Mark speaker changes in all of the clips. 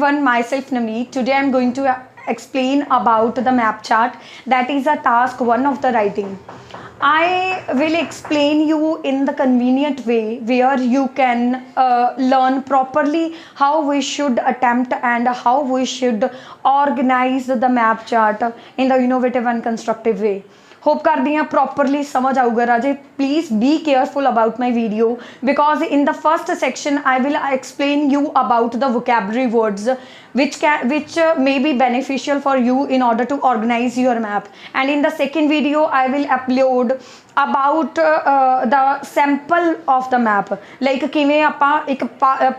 Speaker 1: everyone, myself Nameet. Today I'm going to explain about the map chart. That is a task 1 of the writing. I will explain you in the convenient way where you can learn properly how we should attempt and how we should organize the map chart in the innovative and constructive way. Hope करती हैं properly समझ आऊगा राजे. Please be careful about my video because in the first section I will explain you about the vocabulary words which may be beneficial for you in order to organize your map, and in the second video I will upload about the sample of the map, like किवें आपां एक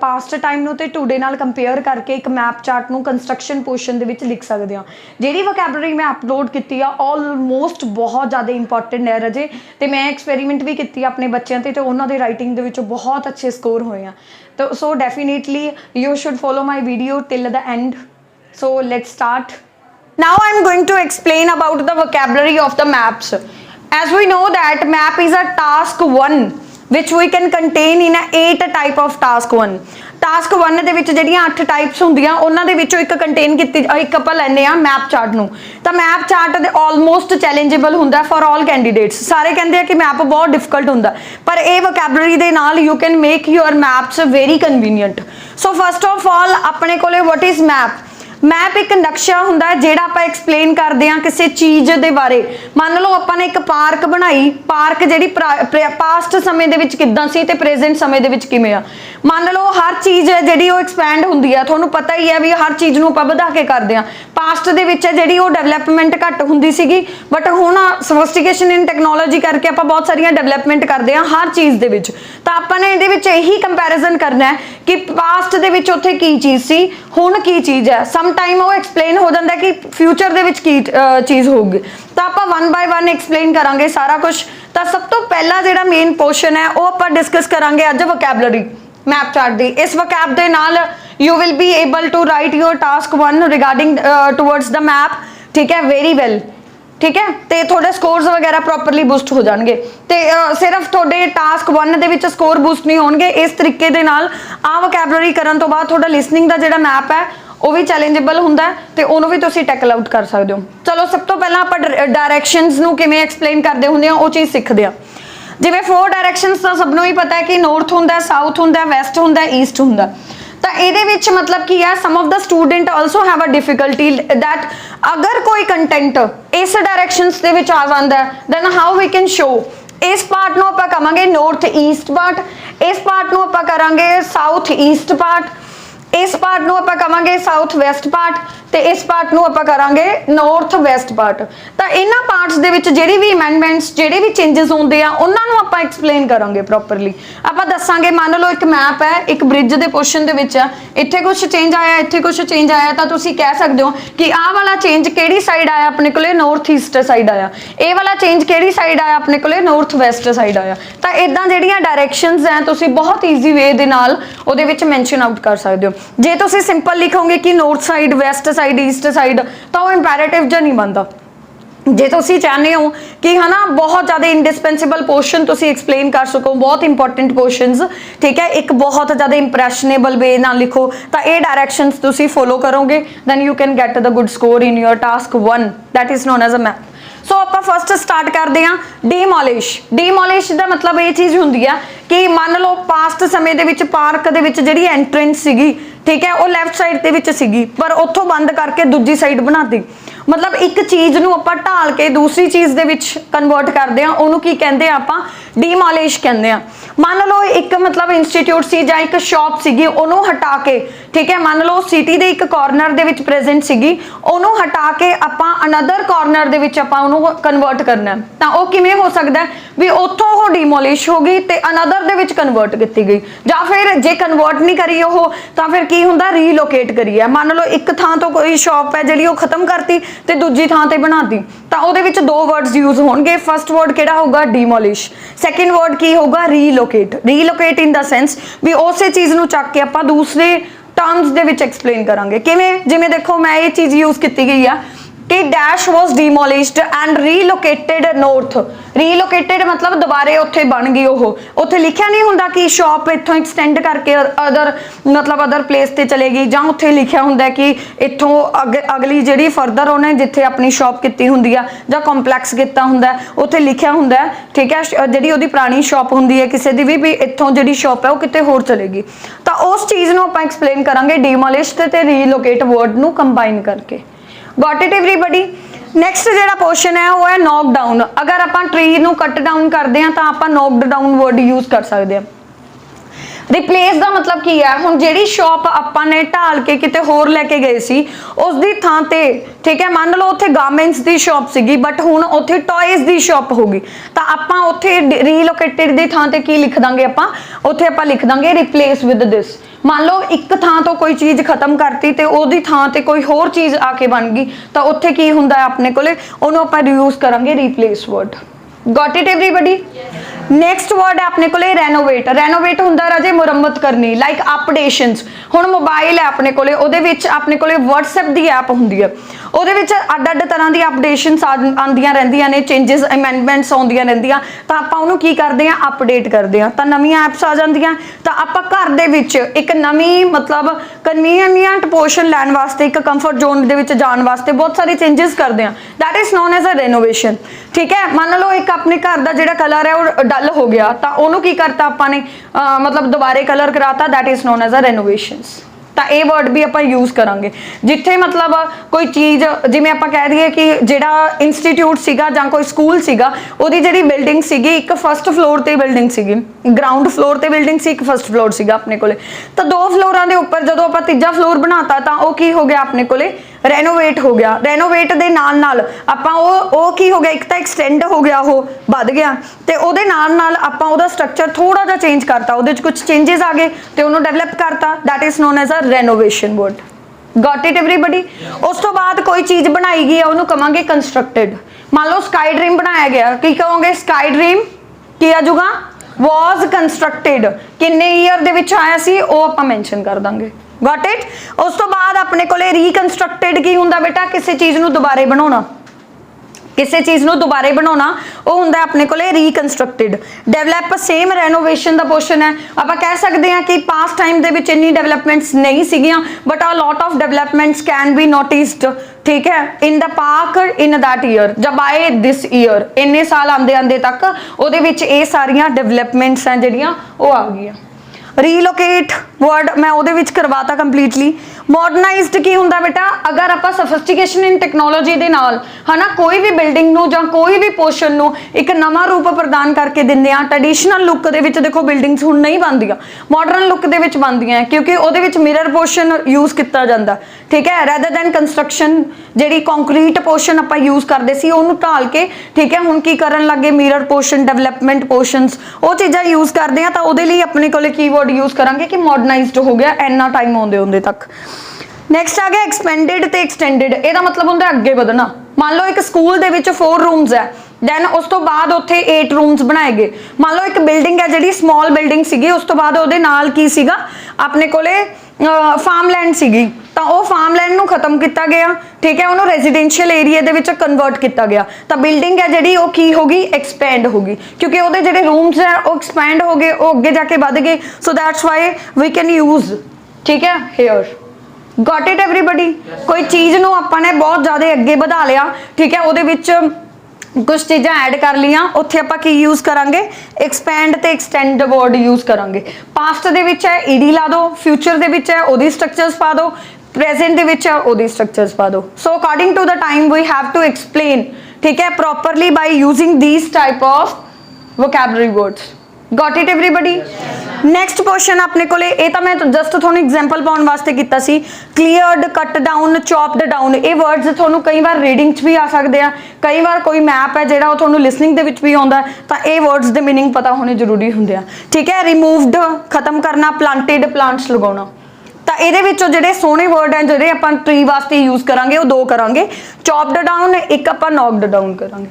Speaker 1: past time ਨੂੰ ਤੇ today ਨਾਲ compare करके एक map chart ਨੂੰ construction portion ਦੇ ਵਿੱਚ ਲਿਖ ਸਕਦੇ ਹਾਂ. ਜਿਹੜੀ vocabulary ਮੈਂ upload ਕੀਤੀ ਆ almost ਬਹੁਤ ਜ਼ਿਆਦਾ ਇੰਪੋਰਟੈਂਟ ਹੈ ਰਾਜੇ, ਤੇ ਮੈਂ ਐਕਸਪੈਰੀਮੈਂਟ ਵੀ ਕੀਤੀ ਆਪਣੇ ਬੱਚਿਆਂ ਤੇ ਉਹਨਾਂ ਦੇ ਰਾਈਟਿੰਗ ਦੇ ਵਿੱਚੋਂ ਬਹੁਤ ਅੱਛੇ ਸਕੋਰ ਹੋਏ ਆ. So definitely you should follow my video till the end. So let's start. Now I'm going to explain about the vocabulary of the maps. As we know that map is a task 1 which we can contain in a 8 type of task 1. Task 1 ਦੇ ਵਿੱਚ ਜਿਹੜੀਆਂ 8 types ਹੁੰਦੀਆਂ ਉਹਨਾਂ ਦੇ ਵਿੱਚੋਂ ਇੱਕ contain ਕੀਤੀ ਇੱਕ ਆਪਾਂ ਲੈਨੇ ਆ ਮੈਪ ਚਾਰਟ ਨੂੰ. ਤਾਂ ਮੈਪ ਚਾਰਟ ਦੇ ਆਲਮੋਸਟ ਚੈਲੰਜੇਬਲ ਹੁੰਦਾ ਫॉर ਆਲ ਕੈਂਡੀਡੇਟਸ. ਸਾਰੇ ਕਹਿੰਦੇ ਆ ਕਿ ਮੈਪ ਬਹੁਤ ਡਿਫਿਕਲਟ ਹੁੰਦਾ, ਪਰ ਇਹ ਵੋਕੈਬਲਰੀ ਦੇ ਨਾਲ you can make your maps very convenient. So first of all ਆਪਣੇ ਕੋਲੇ व्हाट इज मैप. मैप एक नक्शा हुंदा है जिहड़ा आपां एक्सप्लेन करदे हां किसी चीज़ दे बारे. मान लो आपां ने एक पार्क बनाई, पार्क जिहड़ी पास्ट समय दे विच किदां सी ते प्रेजेंट समय दे विच किवें आ. मान लो हर चीज़ है जिहड़ी ओह एक्सपैंड हुंदी है, तुहानूं पता ही है भी हर चीज़ नूं आपां वधा के करदे हां. पास्ट दे विच जिहड़ी ओह डेवलपमेंट घट हुंदी सीगी, बट हुण सोफिस्टिकेशन इन टैक्नोलॉजी करके आपां बहुत सारियां डेवलपमेंट करदे हां हर चीज़ दे विच. तां आपां ने इहदे विच यही कंपैरिजन करना है कि पास्ट दे विच उत्थे की चीज़ सी, हुण की चीज़ है. टाइम वो एक्सप्लेन हो जाता है कि फ्यूचर दे विच की चीज़ होगी. तो आप 1 by 1 एक्सप्लेन करांगे सारा कुछ. तो सब तो पहला जिहड़ा मेन पोर्शन है वो आप डिस्कस करांगे अज वोकैबलरी मैप चार्ट दी. इस वोकैब दे नाल you will be able to write your task 1 regarding towards the map. ठीक है, वेरी वेल. ठीक है, तो थोड़े स्कोर्स वगैरह प्रॉपरली बूस्ट हो जाएंगे. तो सिर्फ थोड़े टास्क 1 दे विच स्कोर बूस्ट नहीं होणगे. इस तरीके दे नाल आ वोकैबलरी करन तो बाद थोड़ा लिसनिंग दा जिहड़ा मैप है वो भी चैलेंजेबल हुंदा है, तो उन्होंने भी तुसीं टैकल आउट कर सकते हो. चलो सब तो पहला आपां डायरैक्शनस नूं किवें एक्सप्लेन करते हुंदे हां वो चीज़ सीखते हैं. जिवें 4 डायरैक्शनस तो सबनों ही पता है कि नॉर्थ हुंदा, साउथ हुंदा, वैस्ट हुंदा, ईस्ट हुंदा. तो इहदे विच मतलब की है some of the student also have a difficulty that अगर कोई कंटेंट इस डायरैक्शनस दे विच आ जांदा है then how we can show. इस पार्ट नूं आपां कहांगे नॉर्थ ईस्ट पार्ट, इस पार्ट नूं आपां करांगे साउथ ईस्ट पार्ट, इस पार्ट नूं आपां कहांगे साउथ वैस्ट पार्ट, ते इस पार्ट नूं आपां करांगे नॉर्थ वैस्ट पार्ट. तो इन्हां पार्ट्स दे विच जिहड़ी भी अमेंडमेंट्स जिहड़े भी चेंजेस होंदे आ उन्हां नूं आपां एक्सप्लेन करांगे प्रॉपरली. आपां दस्सांगे मान लो एक मैप है, एक ब्रिज दे पोर्शन दे विच इत्थे कुछ चेंज आया, इत्थे कुछ चेंज आया, तो तुसीं कह सकदे हो कि आह वाला चेंज किहड़ी साइड आया अपने कोले नॉर्थ ईस्ट साइड आया, ये वाला चेंज किहड़ी साइड आया अपने कोले नॉर्थ वैस्ट साइड आया. तो इदां जिहड़ियां डायरैक्शनस हैं तुसीं बहुत ईजी वे दे नाल उहदे विच मैंशन आउट कर सकदे हो. जे तुसीं सिंपल लिखोगे कि north side, west side, east side, तो वो इंपैरेटिव जिहा नहीं बनता. जे तुसीं चाहते हो कि है ना बहुत ज़्यादा इंडिस्पेंसिबल पोर्शन तुसीं एक्सप्लेन कर सको, बहुत इंपॉर्टेंट पोर्शनस, ठीक है, एक बहुत ज़्यादा इंप्रैशनेबल वे ना लिखो, तो ये डायरैक्शनस तुसीं फॉलो करोगे then you can get the good score in your task 1 that is known as a map. So आप फस्ट स्टार्ट करते हैं डीमोलिश. डीमोलिश का मतलब ये चीज़ होंगी है कि मान लो पास्ट समय दे विच पार्क दे विच जिहड़ी एंट्रेंस सीगी, ठीक है, वो लैफ्ट साइड दे विच सीगी, पर उत्थों बंद करके दूजी साइड बना दी. मतलब एक चीज़ नूं आपां ढाल के दूसरी चीज़ दे विच कन्वर्ट करते हैं, उहनूं की कहंदे आपां डीमोलिश कहंदे आ. मान लो एक मतलब इंस्टीट्यूट सी जां एक शॉप सीगी, उहनूं हटा के, ठीक है, मान लो सिटी दे एक कॉर्नर दे विच प्रेजेंट सीगी, उहनूं हटा के आपां अनदर कॉर्नर दे विच आपां उहनूं कन्वर्ट करना है. तां ओह किवें हो सकदा है भी उत्थों ओह डीमोलिश हो गई ते अनदर दे विच कन्वर्ट कीती गई, जां फिर जे कन्वर्ट नहीं करी ओह तां फिर की हुंदा रीलोकेट करी है. मान लो एक थां तो कोई शॉप है जिहड़ी ओह खत्म करती ते दूजी थां ते बना दी, तां ओहदे विच 2 वर्ड्स यूज होणगे. फर्स्ट वर्ड किहड़ा होगा डीमोलिश, सैकेंड वर्ड की होगा relocate. Relocate in the sense भी उसे चीज़ नूं चक के आपां दूसरे टर्म्स दे विच एक्सप्लेन करांगे. किवें जिवें देखो मैं ये चीज़ यूज की गई है कि dash was demolished and relocated north. Relocated मतलब दोबारे उत्थे बन गई वो, उत्थे लिखिया नहीं हुंदा कि शॉप इत्थों एक्सटेंड करके अदर मतलब अदर प्लेस ते चलेगी, जां उत्थे लिखिया हुंदा कि इत्थों अगली जिहड़ी फरदर उन्हें जिथे अपनी शॉप कीती हुंदी आ जां कॉम्पलैक्स कीता हुंदा उत्थे लिखिया हुंदा, ठीक है, जिहड़ी उहदी पुरानी शॉप हुंदी है किसी दी भी इत्थों जिहड़ी शॉप है वो किते होर चलेगी। तो उस चीज़ नूं आपां एक्सप्लेन करांगे डिमोलिश्ड ते रीलोकेट वर्ड नूं कंबाइन करके। Got it everybody. नैक्सट जिहड़ा क्वेश्चन है वो है नॉक डाउन। अगर आप ट्री नूं कट डाउन करते हैं तो आप नॉकड डाउन वर्ड यूज कर सकते हैं। रिप्लेस का मतलब की है, हुण जिहड़ी शॉप आपां ने ढाल के किते होर लैके गए सी उसदी थां ते, ठीक है, मान लो उत्थे गारमेंट्स की शॉप सीगी बट हुण उत्थे टॉयज़ की शॉप होगी, तो आपां उत्थे रीलोकेटेड की थां ते की लिख दांगे, आपां उत्थे आपां लिख दांगे रिप्लेस विद दिस। मान लो एक थां तो कोई चीज़ खत्म करती तो उहदी थां ते कोई होर चीज़ आके बन गई, तो उत्थे की हुंदा है अपने कोले, उहनूं आपां यूज करांगे replace word. Got it everybody. Next word है अपने को रेनोवेट। रेनोवेट हुंदा राजे मुरम्मत करनी, लाइक अपडेशनस। हुण मोबाइल है अपने कोले, उहदे विच अपने कोले WhatsApp दी ऐप हुंदी है, उहदे विच अड्ड अड्ड तरह दी अपडेशनस आंदियां रहिंदियां ने, चेंजेस अमेंडमेंट्स आउंदियां रहिंदियां, तो आपां उहनूं की करदे आ अपडेट करदे आ, तो नवीं ऐप्स आ जांदियां, तो आपां घर दे विच एक नवीं मतलब कन्वीनियंट पोर्शन लैण वास्ते, एक कंफर्ट जोन दे विच जाण वास्ते बहुत सारे चेंजेस करदे आ, that is known as a renovation. ठीक है, मान लो एक अपने घर का जिहड़ा कलर है वो डल हो गया, तो उन्होंने की करता आपां ने मतलब दोबारे कलर कराता, that is known as a renovations. तो ये वर्ड भी आपां यूज करांगे जिथे मतलब कोई चीज़ जिवें आपां कह दईए कि जिहड़ा इंस्टीट्यूट सीगा जां कोई स्कूल सीगा, उहदी जिहड़ी बिल्डिंग सीगी एक फर्स्ट फ्लोर ते बिल्डिंग सीगी, ग्राउंड फ्लोर ते बिल्डिंग सी, एक फर्स्ट फ्लोर सीगा अपने कोले, तो दो फ्लोरां दे उपर जदों आपां तीजा फ्लोर बनाता तो वह की हो गया अपने कोले रेनोवेट हो गया। रेनोवेट दे नाल नाल आपां ओ की हो गया, एक तो एक्सटेंड हो गया, वो बढ़ गया, तो उहदे नाल नाल आपां उहदा स्ट्रक्चर थोड़ा जिहा चेंज करता, उहदे च कुछ चेंजेस आ गए तो उन्होंने डेवलप करता, that is known as a renovation word. Got it everybody. उस तो बाद कोई चीज़ बनाई गई है उन्होंने कहांगे कंस्ट्रक्टेड। मान लो स्काई ड्रीम बनाया गया, की कहोगे स्काई ड्रीम की आ जाऊगा वॉज कंस्ट्रक्टेड, किन्ने ईयर दे विच आया सी वो आपां मैंशन कर देंगे। Got it. उस तो बाद अपने को रीकंस्ट्रक्टेड की हुंदा बेटा, किसी चीज़ नूं दोबारे बनाना, किसी चीज़ नूं दोबारे बनाना वो हुंदा अपने को रीकंस्ट्रक्टेड। डेवलप सेम रेनोवेशन का पोर्शन है, आप कह सकते हैं कि पास्ट टाइम दे विच इन्नी डेवलपमेंट्स नहीं सीगियां but a lot of developments can be noticed, ठीक है, in the park in that year, जब आए दिस ईयर, इन्ने साल आंदे आंदे तक उहदे विच ये सारियां डेवलपमेंट्स हैं जिहड़ियां वो आ गईयां। रीलोकेट वर्ड मैं उहदे विच करवाता कंप्लीटली। मॉडर्नाइज्ड की हुंदा बेटा, अगर आप सोफिस्टिकेशन इन टैक्नोलॉजी दे नाल है ना कोई भी बिल्डिंग नूं जां कोई भी पोर्शन नूं एक नवा रूप प्रदान करके दिंदे आ। ट्रेडिशनल लुक दे विच देखो बिल्डिंग्स हुण नहीं बनदियां, मॉडर्न लुक दे विच बनदियां क्योंकि उहदे विच मिरर पोर्शन यूज किया जाता, ठीक है, रैदर दैन कंस्ट्रक्शन जिहड़ी कॉन्क्रीट पोर्शन आपां यूज करदे सी उहनूं ढाल के, ठीक है, हुण की करन लगे मिरर पोर्शन डेवलपमेंट पोर्शनस वो चीज़ां यूज करदे आ, तां उहदे लई अपने कोले कीवर्ड यूज करांगे कि मॉडर्नाइज्ड हो गया इन्ना टाइम आउंदे आउंदे तक। नैक्सट आ गया एक्सपेंडेड ते एक्सटेंडेड। ਇਹਦਾ मतलब ਹੁੰਦਾ ਅੱਗੇ ਵਧਣਾ। मान लो एक स्कूल ਦੇ ਵਿੱਚ 4 रूम्स है, दैन उस तो बाद ਉੱਥੇ 8 रूम्स बनाए गए। मान लो एक बिल्डिंग है ਜਿਹੜੀ स्मॉल बिल्डिंग ਸੀਗੀ, उस तो बाद ਉਹਦੇ ਨਾਲ ਕੀ ਸੀਗਾ ਆਪਣੇ ਕੋਲੇ फार्मलैंड ਸੀਗੀ, ਤਾਂ ਉਹ फार्मलैंड ਨੂੰ खत्म किया गया, ठीक है, ਉਹਨੂੰ रेजिडेंशियल एरिया ਦੇ ਵਿੱਚ कन्वर्ट किया गया, ਤਾਂ बिल्डिंग है ਜਿਹੜੀ ਉਹ ਕੀ होगी एक्सपेंड होगी क्योंकि ਉਹਦੇ ਜਿਹੜੇ रूम्स है वो एक्सपेंड हो गए, वो ਅੱਗੇ जाके बढ़ गए, so that's why we can use, ठीक है, हेयर। Got it everybody. कोई चीज़ नूं आपां ने बहुत ज़्यादा अगे बढ़ा लिया, ठीक है, उहदे विच कुछ चीज़ां ऐड कर लियां, उत्थे आपां की यूज करांगे एक्सपेंड ते एक्सटेंड वर्ड यूज करांगे। पास्ट दे विच है ईडी ला दो, फ्यूचर दे विच है ओदी स्ट्रक्चर्स पा दो, प्रेजेंट दे विच है ओदी स्ट्रक्चर्स पा दो। So according to the time we have to explain, ठीक है, properly by using these type of vocabulary words. Got it everybody. Next question अपने को मैं जस्ट थोड़ा एग्जाम्पल पाने वास्ते किया सी, cleared, cut down, chopped down, ये वर्ड्स थोड़ा कई बार रीडिंग भी आ सकते हैं, कई बार कोई मैप है जो थोड़ा लिसनिंग के भी आता, तो ये वर्ड्स के मीनिंग पता होने जरूरी होंगे, ठीक है। रिमूवड खत्म करना, प्लांटेड प्लांट्स लगाना, तो ये जोड़े सोहने वर्ड हैं जोड़े आप ट्री वास्ते यूज करांगे वो 2 करांगे, चॉप्ड डाउन, एक आप नॉकड डाउन करांगे।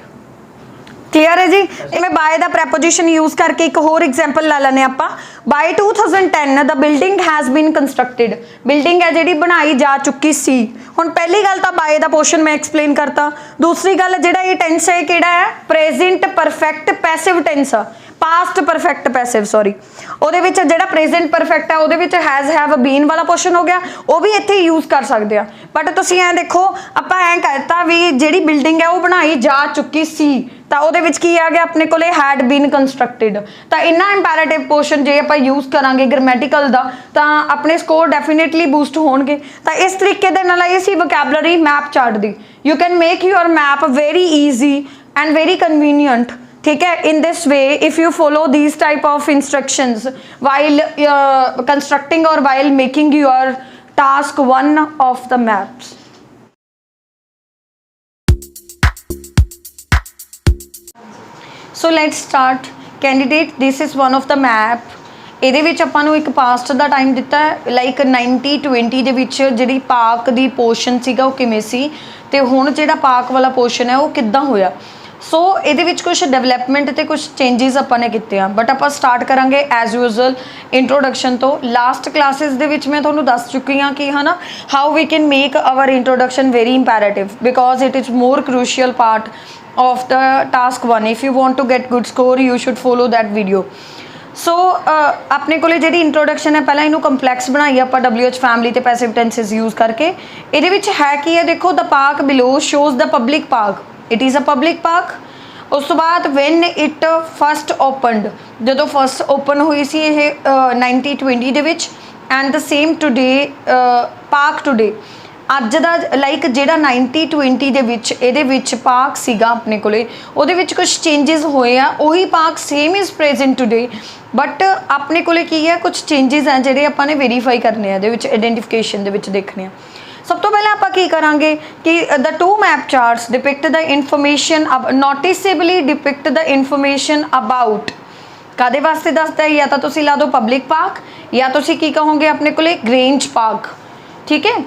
Speaker 1: क्लियर है जी। इवें बाय द प्रैपोजिशन यूज करके एक होर एग्जाम्पल ला लेने आपां। By 2010 the building has been constructed, building है जिहड़ी बनाई जा चुकी सी। हुण पहली गल तां बाय दा पोर्शन मैं एक्सप्लेन करता, दूसरी गल जिहड़ा ये टेंस है किहड़ा है, प्रेजेंट परफेक्ट पैसिव टेंस आ, पास्ट परफेक्ट पैसिव सॉरी, ਉਹਦੇ ਵਿੱਚ ਜਿਹੜਾ ਪ੍ਰੈਜ਼ੈਂਟ ਪਰਫੈਕਟ ਹੈ ਉਹਦੇ ਵਿੱਚ हैज़ हैव बीन वाला पोर्शन हो गया, ਉਹ ਵੀ ਇੱਥੇ यूज कर सकते हैं। बट ਤੁਸੀਂ ਐ देखो ਆਪਾਂ ਐ कहता भी ਜਿਹੜੀ ਬਿਲਡਿੰਗ ਹੈ ਉਹ ਬਣਾਈ ਜਾ ਚੁੱਕੀ ਸੀ ਤਾਂ ਉਹਦੇ ਵਿੱਚ ਕੀ ਆ ਗਿਆ ਆਪਣੇ ਕੋਲੇ हैड बीन कंस्ट्रक्टेड। ਤਾਂ ਇੰਨਾ ਇੰਪੈਰੇਟਿਵ ਪੋਰਸ਼ਨ ਜੇ ਆਪਾਂ यूज ਕਰਾਂਗੇ ਗ੍ਰਾਮੈਟੀਕਲ ਦਾ ਤਾਂ ਆਪਣੇ ਸਕੋਰ ਡੈਫੀਨੇਟਲੀ ਬੂਸਟ ਹੋਣਗੇ। ਤਾਂ ਇਸ ਤਰੀਕੇ ਦੇ ਨਾਲ ਆਈ ਸੀ vocabulary map chart the. You can make your map very easy and very convenient, ठीक है, in this way if you follow these type of instructions while constructing or while making your task 1 of the maps। so let's start candidate, this is one of the map। ਇਹਦੇ ਵਿੱਚ ਆਪਾਂ ਨੂੰ ਇੱਕ past ਦਾ time ਦਿੱਤਾ ਹੈ like 90-20 ਦੇ ਵਿੱਚ ਜਿਹੜੀ ਪਾਕ ਦੀ ਪੋਰਸ਼ਨ ਸੀਗਾ ਉਹ ਕਿਵੇਂ ਸੀ ਤੇ ਹੁਣ ਜਿਹੜਾ ਪਾਕ ਵਾਲਾ ਪੋਰਸ਼ਨ ਹੈ ਉਹ ਕਿੱਦਾਂ ਹੋਇਆ। ਸੋ ਇਹਦੇ ਵਿੱਚ ਕੁਝ ਡਿਵੈਲਪਮੈਂਟ ਤੇ ਕੁਝ ਚੇਂਜਸ ਆਪਾਂ ਨੇ ਕੀਤੇ ਆ। ਬਟ ਆਪਾਂ ਸਟਾਰਟ ਕਰਾਂਗੇ ਐਜ਼ ਯੂਜ਼ੁਅਲ ਇੰਟਰੋਡਕਸ਼ਨ ਤੋਂ। ਲਾਸਟ ਕਲਾਸਿਸ ਦੇ ਵਿੱਚ ਮੈਂ ਤੁਹਾਨੂੰ ਦੱਸ ਚੁੱਕੀ ਹਾਂ ਕਿ ਹਨਾ how we can make our introduction very imperative because it is more crucial part of the task 1। if you want to get good score you should follow that video। सो अपने को जी इंट्रोडक्शन है पहले इनू कंपलैक्स बनाई आप WH family ते passive tenses use करके। ये है कि है देखो the park below shows the public park, it is a public park. उस तो बाद वैन इट फस्ट ओपनड, जो फस्ट ओपन हुई सी 90-20 दे which and the same today park today अज का लाइक जोड़ा 90-20 ਦੇ ਵਿੱਚ ਇਹਦੇ ਵਿੱਚ ਪਾਰਕ ਸੀਗਾ ਆਪਣੇ ਕੋਲੇ ਉਹਦੇ ਵਿੱਚ ਕੁਝ ਚੇਂजेस ਹੋਏ ਆ, ਉਹੀ park same is present today but अपने कोले की है कुछ चेंजेस हैं ਜਿਹੜੇ ਆਪਾਂ ਨੇ वेरीफाई करने ਇਹਦੇ ਵਿੱਚ ਆਈਡੈਂਟੀਫਿਕੇਸ਼ਨ ਦੇ ਵਿੱਚ देखने ਆ। सब तो पहले ਆਪਾਂ ਕੀ ਕਰਾਂਗੇ कि the two map charts depict the information noticeably depict the information about ਕਾਦੇ ਵਾਸਤੇ ਦੱਸਦਾ ਹੈ, ਜਾਂ ਤਾਂ ਤੁਸੀਂ ਲਾ ਦਿਓ ਪਬਲਿਕ ਪਾਰਕ ਜਾਂ ਤੁਸੀਂ ਕੀ ਕਹੋਗੇ ਆਪਣੇ ਕੋਲੇ ਗ੍ਰੇਂਜ ਪਾਰਕ। ਠੀਕ ਹੈ,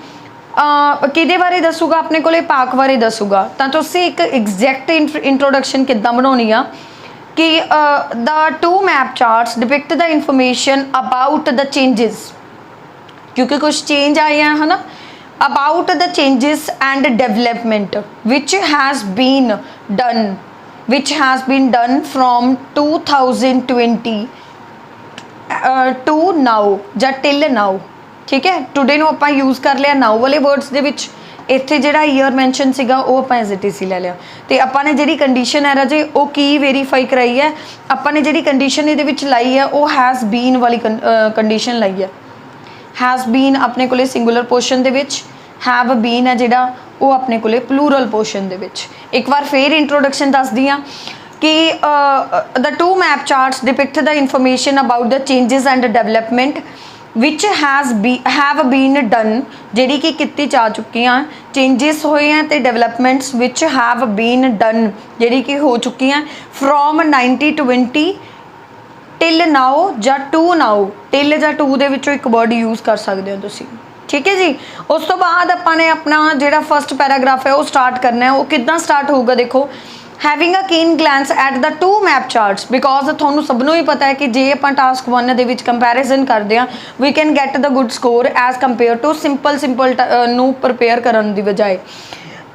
Speaker 1: ਕਿਹਦੇ ਬਾਰੇ ਦੱਸੂਗਾ ਆਪਣੇ ਕੋਲੇ ਪਾਰਕ ਬਾਰੇ ਦੱਸੂਗਾ। ਤਾਂ ਤੁਸੀਂ ਇੱਕ ਐਗਜ਼ੈਕਟ ਇੰਟਰੋਡਕਸ਼ਨ ਕਿੱਦਾਂ ਬਣਾਉਣੀ ਆ कि the two map charts depict the information about the changes, क्योंकि कुछ चेंज आए हैं है ना, about the changes and development which has been done from 2020 to now ਜਾਂ till now। ठीक है, टुडे ਨੂੰ ਆਪਾਂ यूज़ कर लिया now वाले वर्ड्स ਦੇ ਵਿੱਚ। ਇੱਥੇ ਜਿਹੜਾ ईयर मैंशन ਸੀਗਾ ਉਹ ਆਪਾਂ ਐਜ਼ ਇਟ ਇਜ਼ ਹੀ ਲੈ ਲਿਆ ਤੇ ਆਪਾਂ ਨੇ ਜਿਹੜੀ ਕੰਡੀਸ਼ਨ ਹੈ ਰਾਜੇ ਉਹ ਕੀ ਵੈਰੀਫਾਈ ਕਰਾਈ ਹੈ, ਆਪਾਂ ਨੇ ਜਿਹੜੀ ਕੰਡੀਸ਼ਨ ਇਹਦੇ ਵਿੱਚ ਲਾਈ ਹੈ ਉਹ ਹੈਜ਼ ਬੀਨ ਵਾਲੀ ਕੰਡੀਸ਼ਨ ਲਾਈ ਹੈ। हैज़ बीन अपने कोले सिंगुलर पोर्शन दे विच, हैव बीन है जिहड़ा वो अपने कोले प्लूरल पोर्शन दे विच। एक बार फिर इंट्रोडक्शन दस दी कि the two map charts depict the information about the changes and development which have been done, जिहड़ी कि कीती जा चुकी हैं, चेंजेस होए हैं तो developments which have been done जिहड़ी कि हो चुकी हैं फ्रॉम 90-20 टिल नाउ ਜਾਂ टू नाउ। टिल ਜਾਂ टू ਦੇ ਵਿੱਚੋਂ ਇੱਕ वर्ड यूज़ कर सकते हो तुसी। ठीक है जी, उस तो बाद ਆਪਾਂ ने अपना ਜਿਹੜਾ फस्ट पैराग्राफ है वो स्टार्ट करना है। वो कितना स्टार्ट होगा देखो, हैविंग अ कीन glans at the two map charts because ਤੁਹਾਨੂੰ ਸਭ ਨੂੰ ਹੀ ਪਤਾ ਹੈ ਕਿ ਜੇ ਆਪਾਂ ਟਾਸਕ 1 ਦੇ ਵਿੱਚ ਕੰਪੈਰੀਜ਼ਨ ਕਰਦੇ ਹਾਂ we can get the good score as compare to simple ਨੂੰ ਪ੍ਰਪੇਅਰ ਕਰਨ ਦੀ ਬਜਾਏ।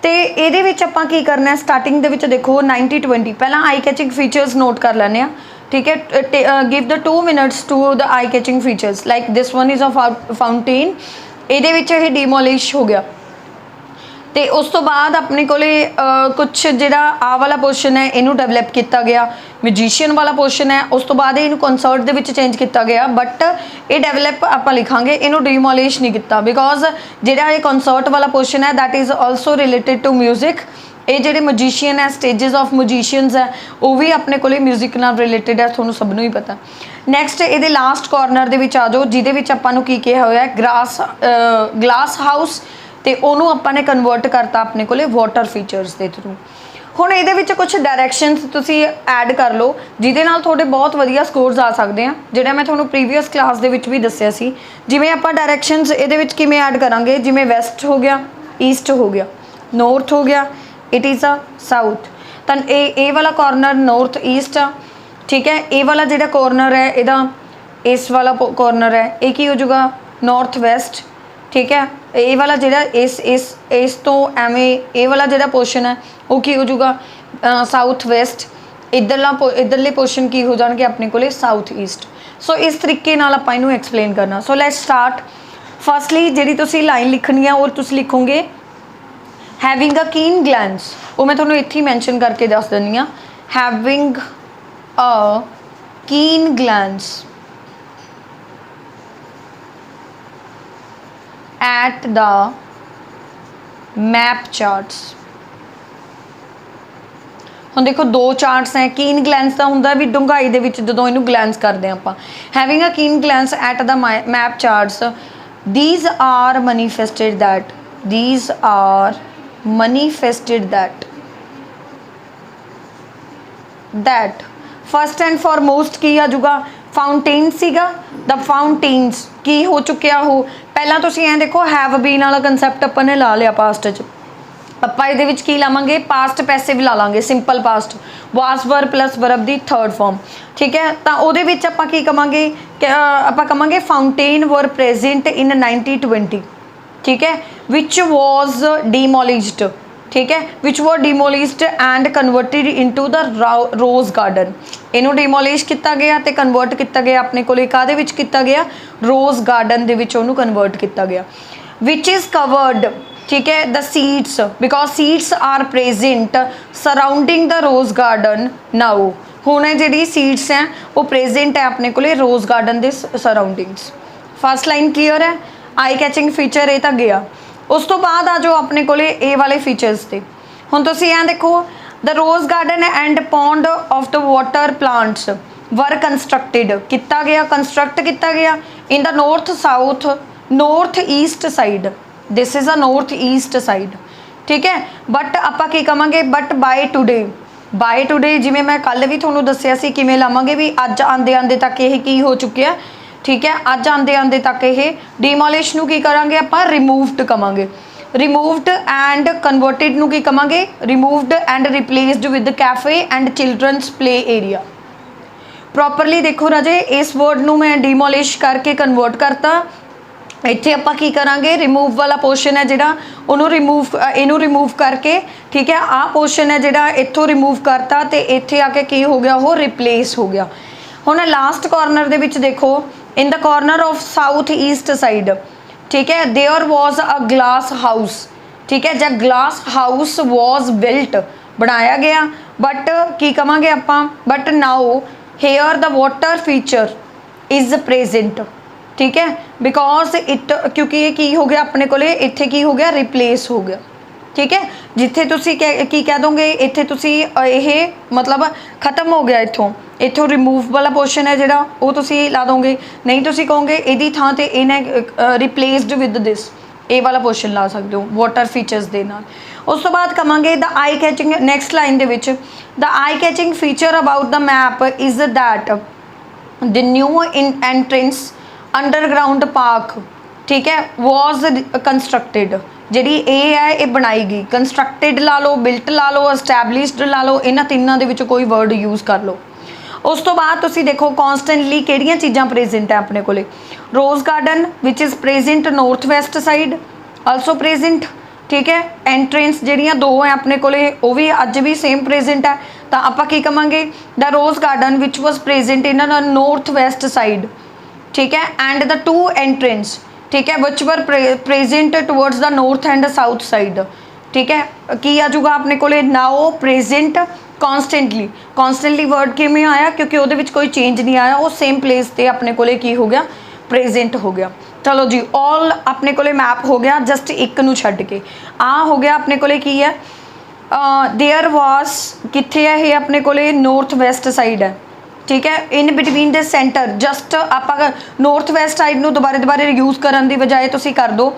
Speaker 1: ਤੇ ਇਹਦੇ ਵਿੱਚ ਆਪਾਂ ਕੀ ਕਰਨਾ ਹੈ, ਸਟਾਰਟਿੰਗ ਦੇ ਵਿੱਚ ਦੇਖੋ 90-20 ਪਹਿਲਾਂ ਆਈ ਕੈਚਿੰਗ ਫੀਚਰਸ ਨੋਟ ਕਰ ਲੈਣੇ ਆ। ठीक है, give the 2 minutes to the eye catching features like this one is a fountain। ਇਹਦੇ ਵਿੱਚ ਇਹ डिमोलिश हो गया ਤੇ ਉਸ ਤੋਂ ਬਾਅਦ ਆਪਣੇ ਕੋਲੇ ਕੁਛ ਜਿਹੜਾ ਆ ਵਾਲਾ ਪੋਰਸ਼ਨ ਹੈ ਇਹਨੂੰ ਡਿਵੈਲਪ ਕੀਤਾ ਗਿਆ, ਮੈਜੀਸ਼ੀਅਨ ਵਾਲਾ ਪੋਰਸ਼ਨ ਹੈ। ਉਸ ਤੋਂ ਬਾਅਦ ਇਹਨੂੰ ਕਨਸਰਟ ਦੇ ਵਿੱਚ ਚੇਂਜ ਕੀਤਾ ਗਿਆ ਬਟ ਇਹ ਡਿਵੈਲਪ ਆਪਾਂ ਲਿਖਾਂਗੇ, ਇਹਨੂੰ डिमोलिश नहीं ਕੀਤਾ ਬਿਕੋਜ਼ ਜਿਹੜਾ ਇਹ ਕਨਸਰਟ ਵਾਲਾ ਪੋਰਸ਼ਨ ਹੈ that is also related to music. ਇਹ ਜਿਹੜੇ ਮਜੀਸ਼ੀਅਨ ਹੈ ਸਟੇजेस ਆਫ ਮਜੀਸ਼ੀਅਨਸ ਹੈ ਉਹ ਵੀ ਆਪਣੇ ਕੋਲੇ ਮਿਊਜ਼ਿਕ ਨਾਲ ਰਿਲੇਟਡ ਹੈ, ਤੁਹਾਨੂੰ ਸਭ ਨੂੰ ਹੀ ਪਤਾ। ਨੈਕਸਟ ਇਹਦੇ ਲਾਸਟ ਕਾਰਨਰ ਦੇ ਵਿੱਚ ਆ ਜਾਓ ਜਿਹਦੇ ਵਿੱਚ ਆਪਾਂ ਨੂੰ ਕੀ ਕਿਹਾ ਹੋਇਆ ਗਲਾਸ ਹਾਊਸ ਤੇ ਉਹਨੂੰ ਆਪਾਂ ਨੇ ਕਨਵਰਟ ਕਰਤਾ ਆਪਣੇ ਕੋਲੇ ਵਾਟਰ ਫੀਚਰਸ ਦੇ ਥਰੂ। ਹੁਣ ਇਹਦੇ ਵਿੱਚ ਕੁਝ ਡਾਇਰੈਕਸ਼ਨਸ ਤੁਸੀਂ ਐਡ ਕਰ ਲਓ ਜਿਹਦੇ ਨਾਲ ਤੁਹਾਡੇ ਬਹੁਤ ਵਧੀਆ ਸਕੋਰਸ ਆ ਸਕਦੇ ਆ, ਜਿਹੜਾ ਮੈਂ ਤੁਹਾਨੂੰ ਪ੍ਰੀਵੀਅਸ ਕਲਾਸ ਦੇ ਵਿੱਚ ਵੀ ਦੱਸਿਆ ਸੀ। ਜਿਵੇਂ ਆਪਾਂ ਡਾਇਰੈਕਸ਼ਨਸ ਇਹਦੇ ਵਿੱਚ ਕਿਵੇਂ ਐਡ ਕਰਾਂਗੇ, ਜਿਵੇਂ ਵੈਸਟ ਹੋ ਗਿਆ, ਈਸਟ ਹੋ ਗਿਆ, ਨੌਰਥ ਹੋ ਗਿਆ, इट इज़ अ साउथ। ਤਾਂ ਇਹ वाला कॉर्नर नॉर्थ ईस्ट आ, ठीक है। ये वाला जिहड़ा कॉर्नर है इहदा इस वाला कॉर्नर है, ये की हो जाऊगा नॉर्थ वैस्ट, ठीक है। ये वाला जिहड़ा इस तो एवें ये वाला जिहड़ा पोर्शन है वो की हो जाऊगा साउथ वैस्ट, इधरले पोर्शन की हो जाएंगे अपने को साउथ ईस्ट। सो इस तरीके नाल आपां इहनूं एक्सप्लेन करना। So let's start. फर्स्टली जिहड़ी तुसीं लाइन लिखनी है और तुसीं लिखोगे हैविंग अ कीन ग्लैंस, वो मैं तुहानूं इत्थे मैंशन करके दस दिंदी हाँ। हैविंग अ कीन glans at the map charts. ਹੁਣ देखो दो चार्ट्स हैं। कीन ग्लैंस का ਹੁੰਦਾ भी ਡੂੰਘਾਈ ਦੇ ਵਿੱਚ ਜਦੋਂ ਇਹਨੂੰ ਗਲੈਂਸ ਕਰਦੇ ਆਪਾਂ। हैविंग अ कीन glans at the map charts, these are manifested that first and foremost की आ जाऊगा फाउंटेन सीगा। द फाउंटेन्स की हो चुकिया हो पहला तुसीं ऐ देखो हैव बीन वाला कंसैप्ट आपां ने ला लिया पास्ट च। ਆਪਾਂ ਇਹਦੇ ਵਿੱਚ ਕੀ ਲਾਵਾਂਗੇ ਪਾਸਟ ਪੈਸਿਵ ਲਾ ਲਾਂਗੇ, ਸਿੰਪਲ ਪਾਸਟ ਵਾਸ ਵਰ ਪਲਸ ਵਰਬ ਦੀ ਥਰਡ ਫਾਰਮ, ਠੀਕ ਹੈ। ਤਾਂ ਉਹਦੇ ਵਿੱਚ ਆਪਾਂ ਕੀ ਕਵਾਂਗੇ ਕਿ ਆਪਾਂ ਕਵਾਂਗੇ ਫਾਊਂਟੇਨ ਵਰ ਪ੍ਰੈਜ਼ੈਂਟ ਇਨ 1920, ਠੀਕ ਹੈ। ਵਿਚ ਵਾਜ਼ ਡੀਮੋਲਿਸ਼ਡ, ठीक है, which were demolished and converted into the rose garden. इनू डिमोलिश किया गया तो कन्वर्ट किया गया अपने को काहदे विच किया गया रोज़ गार्डन दे विच उहनू कन्वर्ट किया गया। विच इज़ कवर्ड, ठीक है, the seeds because seeds are present surrounding the rose garden now. हुण जिहड़ी सीड्स हैं वो प्रेजेंट है अपने को रोज़ गार्डन के सराउंडिंग्स। फर्स्ट लाइन क्लीयर है। आई कैचिंग फीचर ये तो गया। उस तो बाद आ जाओ अपने को ए वाले फीचर्स से। हुण तुसीं ऐ देखो the rose garden and pond of the water plants were constructed किया गया, कंस्ट्रक्ट किया गया in the north south north east side. This is a north east side, ठीक है। बट आपां की कहांगे बट बाय टूडे जिवें मैं कल भी तुहानूं दस्सिया सी किवें लावांगे भी अज आंदे आंदे तक यह की हो चुकिया, ठीक है। अज आंदे आंदे तक ये डिमोलिश नूं की करांगे आपां रिमूवड कवांगे। रिमूवड एंड कन्वर्टिड नूं की कवांगे removed and replaced with cafe and children's play area. Properly देखो राजे इस वर्ड नूं मैं डिमोलिश करके कन्वर्ट करता। इत्थे आपां की करांगे रिमूव वाला पोर्शन है जिहड़ा उहनूं इनू रिमूव करके, ठीक है। आ पोर्शन है जिहड़ा इत्थों रिमूव करता ते इत्थे आके की हो गया वो रिप्लेस हो गया। हुण लास्ट कॉर्नर दे विच देखो in the corner of south east side, ठीक है, there was a glass house, ठीक है। जब ग्लास हाउस वॉज बिल्ट बनाया गया बट की कहांगे आपां but now here the water feature is present, ठीक है। बिकॉज इट क्योंकि ये की हो गया अपने को इत्थे की हो गया रिप्लेस हो गया, ठीक है। जिथे तुसी की कह दोगे इत्थे तुसी ये मतलब खत्म हो गया इत्थों रिमूव वाला पोर्शन है जिहड़ा वो तुसी ला दोगे। नहीं तुसी कहोगे इहदी थां ते इन्हें रिप्लेसड विद दिस ए वाला पोर्शन ला सकते हो वाटर फीचर्स दे नाल। उस तो बाद कहांगे the eye catching next line दे which the eye catching feature about the map is that the new in entrance underground park, ठीक है, वॉज कंस्ट्रक्टेड। जिहड़ी ए है ये बनाई गई, कंस्ट्रक्टेड ला लो, बिल्ट ला लो, एस्टैबलिश्ड ला लो, इन्हां तिन्नां दे विच कोई वर्ड यूज़ कर लो। उस तो बाद तुसी देखो कॉन्सटेंटली किहड़ियां चीज़ां प्रेजेंट है अपने कोले। Rose garden which is present north west side also present, ठीक है। एंट्रेंस जिहड़ियां दो है अपने कोले वो भी अज भी सेम प्रेजेंट है। तो आपां की कहांगे the rose garden which was present in the north west side, ठीक है, एंड द टू एंट्रेंस, ठीक है, which were present towards the north and south side, ठीक है। की आ जाऊगा अपने को नाउ प्रेजेंट कॉन्सटेंटली वर्ड किमें आया क्योंकि वो कोई चेंज नहीं आया, वो सेम प्लेस पे अपने को की हो गया प्रेजेंट हो गया। चलो जी ऑल अपने को मैप हो गया जस्ट एक नूं छड्ड के आ हो गया अपने को की है देयर वाज कित्थे है ये अपने को नॉर्थ वैस्ट साइड है, ठीक है। In between the centre just आप नॉर्थ वैस्ट साइड में दोबारे यूज़ करने की बजाय तुसी कर दो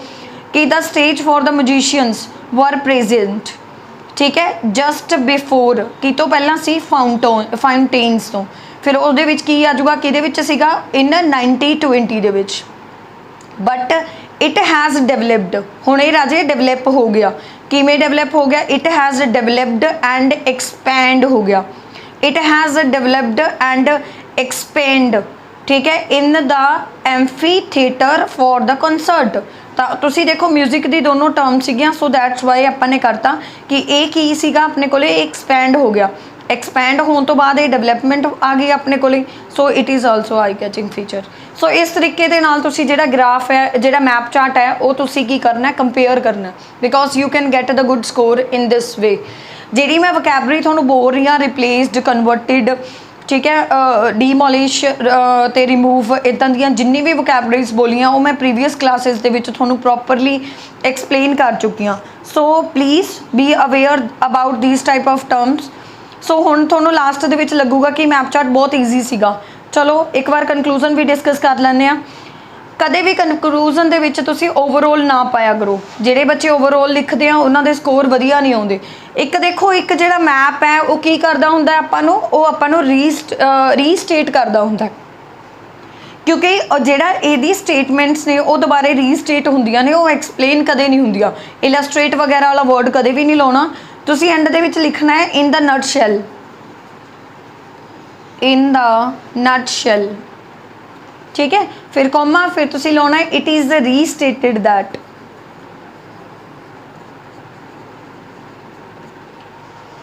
Speaker 1: कि the stage for the musicians were present, ठीक है, जस्ट बिफोर की तो पहला सी फाउंटेन्स तो फिर उसदे विच की आ जाऊगा कि इन 1920 दे विच बट इट हैज़ डेवलप्ड। हुण ये राजे डेवलप हो गया किमें डेवलप हो गया, it has developed and expand हो गया, it has developed and expand, ठीक है, in the amphi theatre for the concert. ਤਾਂ ਤੁਸੀਂ ਦੇਖੋ ਮਿਊਜ਼ਿਕ ਦੀ ਦੋਨੋਂ ਟਰਮ ਸੀਗੀਆਂ, ਸੋ ਦੈਟਸ ਵਾਈ ਆਪਾਂ ਨੇ ਕਰਤਾ ਕਿ ਇਹ ਕੀ ਸੀਗਾ ਆਪਣੇ ਕੋਲੇ, ਐਕਸਪੈਂਡ ਹੋ ਗਿਆ, ਐਕਸਪੈਂਡ ਹੋਣ ਤੋਂ ਬਾਅਦ ਇਹ ਡਿਵੈਲਪਮੈਂਟ ਆ ਗਈ ਆਪਣੇ ਕੋਲੇ, so it is also eye catching feature. So ਇਸ ਤਰੀਕੇ ਦੇ ਨਾਲ ਤੁਸੀਂ ਜਿਹੜਾ ਗ੍ਰਾਫ ਹੈ, ਜਿਹੜਾ ਮੈਪ ਚਾਰਟ ਹੈ, ਉਹ ਤੁਸੀਂ ਕੀ ਕਰਨਾ, ਕੰਪੇਅਰ ਕਰਨਾ, because you can get the good score in this way. ਜਿਹੜੀ ਮੈਂ ਵੋਕੈਬਲਰੀ ਤੁਹਾਨੂੰ ਬੋਲ ਰਹੀ ਹਾਂ, ਰਿਪਲੇਸਡ, ਕਨਵਰਟਿਡ, ठीक है, डीमोलिश ते रिमूव, इदां दियां जिन्नी भी वोकैबलरीज बोलियां वो मैं प्रीवियस क्लासेस दे विच तुहानूं प्रॉपरली एक्सप्लेन कर चुकी हाँ। So please be aware about these type of terms. So हुण तुहानूं लास्ट दे विच लगूगा कि मैप चार्ट बहुत ईजी सीगा। चलो एक बार कनक्लूजन भी डिस्कस कर लैंदे आं। कदे भी कनक्लूजन दे विच तुसीं ओवरऑल ना पाया करो, ਜਿਹੜੇ ਬੱਚੇ ओवरऑल लिखते हैं उन्हां दे स्कोर वधिया नहीं आउंदे। एक देखो एक ਜਿਹੜਾ मैप है वो की करदा हुंदा है, आपां नूं रीस्टेट करदा हुंदा है, क्योंकि ਜਿਹੜਾ ਇਹਦੀ स्टेटमेंट्स ने वो दोबारे रीस्टेट ਹੁੰਦੀਆਂ ਨੇ, ਉਹ एक्सप्लेन कदे नहीं ਹੁੰਦੀਆਂ। इलस्ट्रेट वगैरह वाला वर्ड कदे भी नहीं लाउणा, तुसीं एंड दे विच लिखना है इन द नटशैल, इन द नटशैल, ठीक है, फिर कॉमा, फिर तुसी लाना है इट इज़ रीस्टेटेड दैट,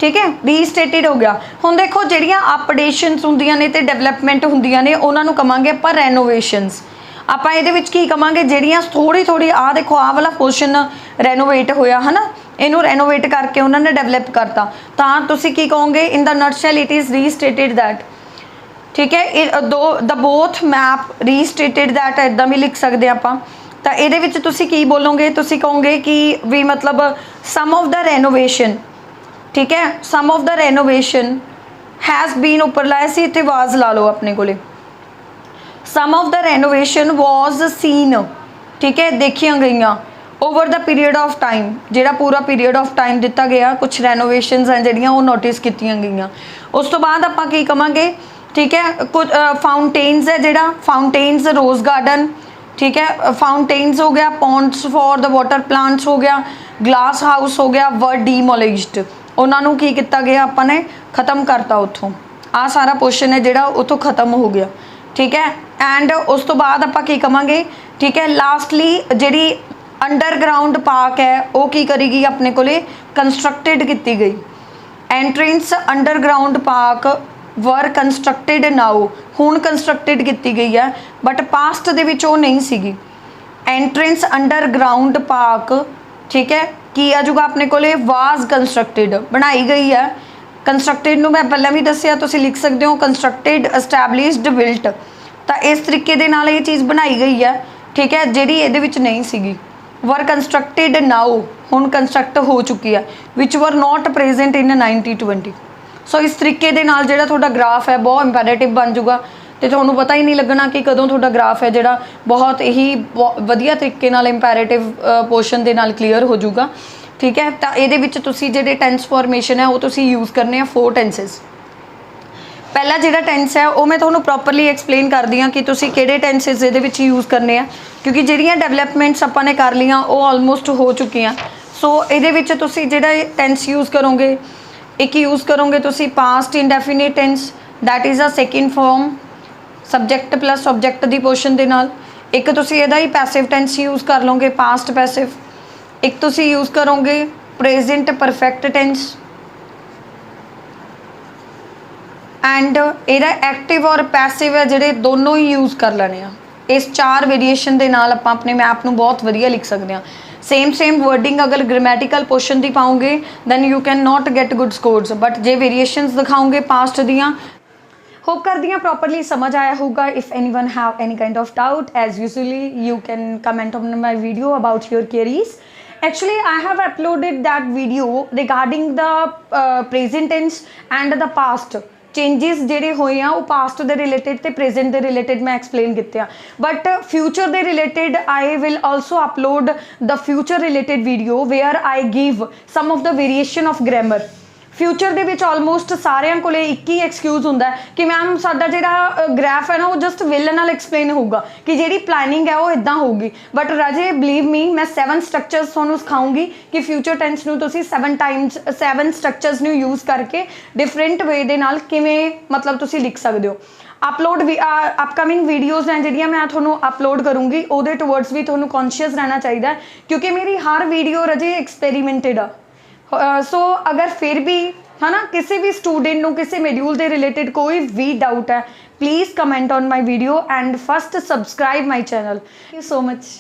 Speaker 1: ठीक है, रीस्टेटेड हो गया। हुण देखो जिहड़ियां अपडेशनस हुंदियां ने ते डेवलपमेंट हुंदियां ने उन्हां नूं कवांगे आपां रेनोवेशनस। आपां इहदे विच की कवांगे, जिहड़ियां थोड़ी थोड़ी आ देखो आ वाला पोर्शन रेनोवेट होया है ना, इनू रेनोवेट करके उन्होंने डेवलप करता, तां तुसी की कहोगे in the nutshell it is restated that, ठीक है। The both map restated that इदां भी लिख सकते आप। तो ये तुसी की बोलोगे, तुसी कहोगे कि भी मतलब सम ऑफ द रेनोवेशन, ठीक है, some of the renovation has been, उपर लाया सी इत्थे वाज ला लो अपने कोले, some of the renovation was seen, ठीक है, देखिया गई over the period of time, जिहड़ा पूरा पीरियड ऑफ टाइम दिता गया, कुछ रेनोवेशनस हैं जिहड़ियां वो नोटिस कीतियां गईयां। उस तो बाद आपां की कहांगे, ठीक है, कुछ फाउंटेन्स है, जिहड़ा फाउंटेन्स रोज़ गार्डन, ठीक है, फाउंटेन्स हो गया, ponds for the water plants हो गया, ग्लास हाउस हो गया, वर डीमोलिश्ड, उन्होंने की किया गया, अपन ने खत्म करता उत्थों, आ सारा पोर्शन है जिहड़ा उत्थों खत्म हो गया, ठीक है। एंड उस तो बाद आपां की कहांगे, ठीक है, लास्टली जिहड़ी अंडरग्राउंड पार्क है वो की करेगी अपने कोले कंस्ट्रक्टेड की गई, एंट्रेंस अंडरग्राउंड पार्क वर कंस्ट्रक्टेड नाउ, हुण कंस्ट्रक्टेड की गई है, बट पास्ट दे विच वो नहीं सीगी। एंट्रेंस अंडरग्राउंड पार्क, ठीक है, की आजूगा अपने कोले वाज कंस्ट्रक्टेड, बनाई गई है। कंस्ट्रक्टेड नूं मैं पहले भी दसिया, तुसीं लिख सकते हो कंस्ट्रक्टेड, एस्टैबलिश्ड, बिल्ट, तो इस तरीके दे नाल ये चीज़ बनाई गई है, ठीक है, जिहड़ी इहदे विच नहीं सीगी। वर कंस्ट्रक्टेड नाउ, हुण कंस्ट्रक्ट हो चुकी है, which were not present in 1920। सो इस तरीके दे नाल जिहड़ा तुहाडा ग्राफ है बहुत इंपैरेटिव बन जूगा, तो तुहानूं पता ही नहीं लगना कि कदों तुहाडा ग्राफ है जिहड़ा बहुत ही वधिया तरीके नाल इंपैरेटिव पोर्शन दे नाल क्लीयर हो जूगा, ठीक है। तो इहदे विच तुसीं जिहड़े टेंस फॉर्मेशन है वो तुसीं यूज़ करने आ 4 टेंसेस। पहला जिहड़ा टेंस है वो मैं तुहानूं प्रॉपरली एक्सप्लेन कर दी कि तुसीं किहड़े टेंसेस इहदे विच यूज़ करने आ, क्योंकि जिहड़ियां डेवलपमेंट्स आपां ने कर लियां वो ऑलमोस्ट हो चुकियां। सो इहदे विच तुसीं जिहड़ा टेंस यूज़ करोगे, एक यूज़ करोगे तुसी past indefinite tense, that is a second form, subject plus object दी पोर्शन दे नाल। एक तुसी इहदा ही पैसिव टेंस यूज़ कर लोगे, पास्ट पैसिव। एक तुसी यूज़ करोगे प्रेजेंट परफेक्ट टेंस, एंड इहदा एक्टिव और पैसिव है जिहड़े दोनों ही यूज़ कर लेने आ। इस 4 वेरिएशन दे नाल आपां अपने मैप नूं बहुत वधिया लिख सकते हैं। सेम वर्डिंग अगर ग्रामेटिकल पोर्शन दी पाओगे then you can not get good scores, but जे वेरिएशंस दिखाओगे पास्ट दियाँ, होप कर दियाँ प्रॉपरली समझ आया होगा। If anyone have any kind of doubt, as usually you can comment on my video about your queries. Actually, I have uploaded that video regarding the present tense and the past. Changes ਜਿਹੜੇ ਹੋਏ ਆ ਉਹ past ਦੇ related ਤੇ present ਦੇ related ਮੈਂ explain ਕੀਤੇ ਆ, ਬਟ ਫਿਊਚਰ ਦੇ related I will also upload the future related video where I give some of the variation of grammar future ਦੇ ਵਿੱਚ ਆਲਮੋਸਟ ਸਾਰਿਆਂ ਕੋਲੇ ਇੱਕ ਹੀ ਐਕਸਕਿਊਜ਼ ਹੁੰਦਾ ਹੈ ਕਿ ਮੈਮ ਸਾਡਾ ਜਿਹੜਾ ਗ੍ਰਾਫ ਹੈ ਨਾ ਉਹ ਜਸਟ ਵਿਲ ਨਾਲ ਐਕਸਪਲੇਨ ਹੋਊਗਾ ਕਿ ਜਿਹੜੀ ਪਲੈਨਿੰਗ ਹੈ ਉਹ ਇਦਾਂ ਹੋਊਗੀ। ਬਟ ਰਾਜੇ ਬਲੀਵ ਮੀ, ਮੈਂ 7 ਸਟਰਕਚਰਸ ਤੁਹਾਨੂੰ ਸਿਖਾਉਂਗੀ ਕਿ ਫਿਊਚਰ ਟੈਂਸ ਨੂੰ ਤੁਸੀਂ 7 ਸਟਰਕਚਰਸ ਨੂੰ ਯੂਜ਼ ਕਰਕੇ ਡਿਫਰੈਂਟ ਵੇ ਦੇ ਨਾਲ ਕਿਵੇਂ ਮਤਲਬ ਤੁਸੀਂ ਲਿਖ ਸਕਦੇ ਹੋ। अपलोड अपकमिंग वीडियोज़ हैं ਜਿਹੜੀਆਂ मैं ਤੁਹਾਨੂੰ अपलोड करूँगी ਉਹਦੇ टुवर्ड्स भी ਤੁਹਾਨੂੰ कॉन्शियस रहना चाहिए क्योंकि मेरी हर वीडियो रजे एक्सपेरीमेंटेड आ। सो अगर फिर भी है ना किसी भी स्टूडेंट ਨੂੰ ਕਿਸੇ ਮੋਡਿਊਲ ਦੇ ਰਿਲੇਟਡ ਕੋਈ ਵੀ ਡਾਊਟ ਹੈ, please comment on my video and first subscribe my channel. Thank you so much.